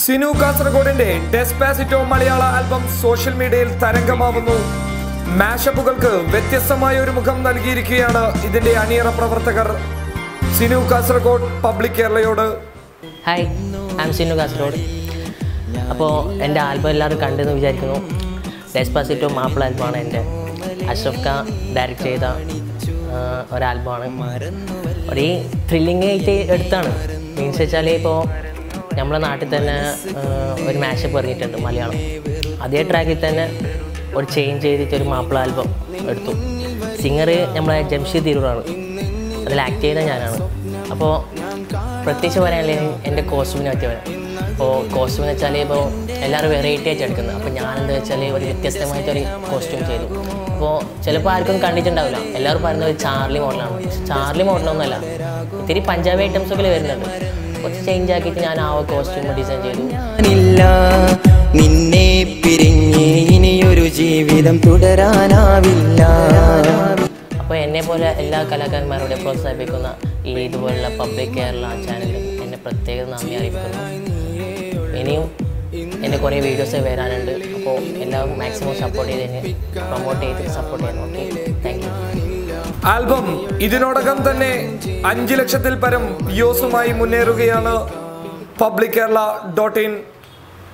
സിനു കാസർഗോഡിന്റെ ഡെസ്പാസിറ്റോ മലയാള album social മീഡിയയിൽ തരംഗമാവുന്നു. മാഷപ്പുകൾക്ക് വ്യത്യസ്തമായ ഒരു മുഖം നൽകിയിരിക്കുകയാണ് ഇതിന്റെ അണിയറ പ്രവർത്തകർ. സിനു കാസർഗോഡ് പബ്ലിക് കേരളയോട്. Hi, I am Sinu Kasaragod. അപ്പോൾ എൻ്റെ ആൽബം എല്ലാവരും കണ്ടെന്ന് വിചാരിക്കുന്നു. ഡെസ്പാസിറ്റോ മാപ്പിള ആൽബമാണ്. എൻ്റെ അഷ്റഫ് ഖാൻ ഡയറക്റ്റ് ചെയ്ത ഒരാൽബമാണ്. ഒരു ത്രില്ലിംഗ് ആയിട്ട് എടുത്താണ്. മീൻസ് വെച്ചാൽ ഇപ്പോൾ നമ്മളെ നാട്ടിൽ തന്നെ ഒരു മാഷപ്പ് ഇറങ്ങിയിട്ടുണ്ട് മലയാളം. അതേ ട്രാക്കിൽ തന്നെ ഒരു ചേഞ്ച് ചെയ്തിട്ട് ഒരു മാപ്പിള ആൽബം എടുത്തു. സിംഗർ നമ്മളെ ജംഷീദ് തിരൂറാണ്. അതിൽ ആക്ട് ചെയ്ത ഞാനാണ്. അപ്പോൾ പ്രത്യേകിച്ച് പറയാനില്ലെങ്കിൽ എൻ്റെ കോസ്റ്റ്യൂമിനെ പറ്റി പറയാം. അപ്പോൾ കോസ്റ്റ്യൂം എന്ന് വെച്ചാൽ ഇപ്പോൾ എല്ലാവരും വെറൈറ്റി ആയിട്ട് എടുക്കുന്നത്. അപ്പോൾ ഞാനെന്താ വെച്ചാൽ ഒരു വ്യത്യസ്തമായിട്ടൊരു കോസ്റ്റ്യൂം ചെയ്തു. അപ്പോൾ ചിലപ്പോൾ ആർക്കും കണ്ടിട്ടുണ്ടാവില്ല. എല്ലാവരും പറയുന്നത് ചാർലി മോഡലാണ്. ചാർലി മോഡലൊന്നുമല്ല, ഇത്തിരി പഞ്ചാബി ഐറ്റംസൊക്കെ വരുന്നുണ്ട്. കുറച്ച് ചേഞ്ച് ആക്കിയിട്ട് ഞാൻ ആ കോസ്റ്റ്യൂം ഡിസൈൻ ചെയ്തു. നിന്നെ പിരിഞ്ഞ് ഇനിയൊരു ജീവിതം തുടരാനാവില്ല. അപ്പോൾ എന്നെപ്പോലെ എല്ലാ കലാകാരന്മാരോടെ പ്രോത്സാഹിപ്പിക്കുന്ന ഈ ഇതുപോലുള്ള പബ്ലിക് കേരള ചാനലിൽ എന്നെ പ്രത്യേകം നന്ദി അറിയിക്കുന്നു. ഇനിയും എൻ്റെ കുറേ വീഡിയോസ് വരാനുണ്ട്. അപ്പോൾ എല്ലാവരും മാക്സിമം സപ്പോർട്ട് ചെയ്ത് എന്നെ പ്രൊമോട്ട് ചെയ്ത് സപ്പോർട്ട് ചെയ്യാൻ നോക്കി. Thank you. ആൽബം ഇതിനോടകം തന്നെ 5 ലക്ഷത്തിൽ പരം വ്യൂസുമായി മുന്നേറുകയാണ്. public kerala.in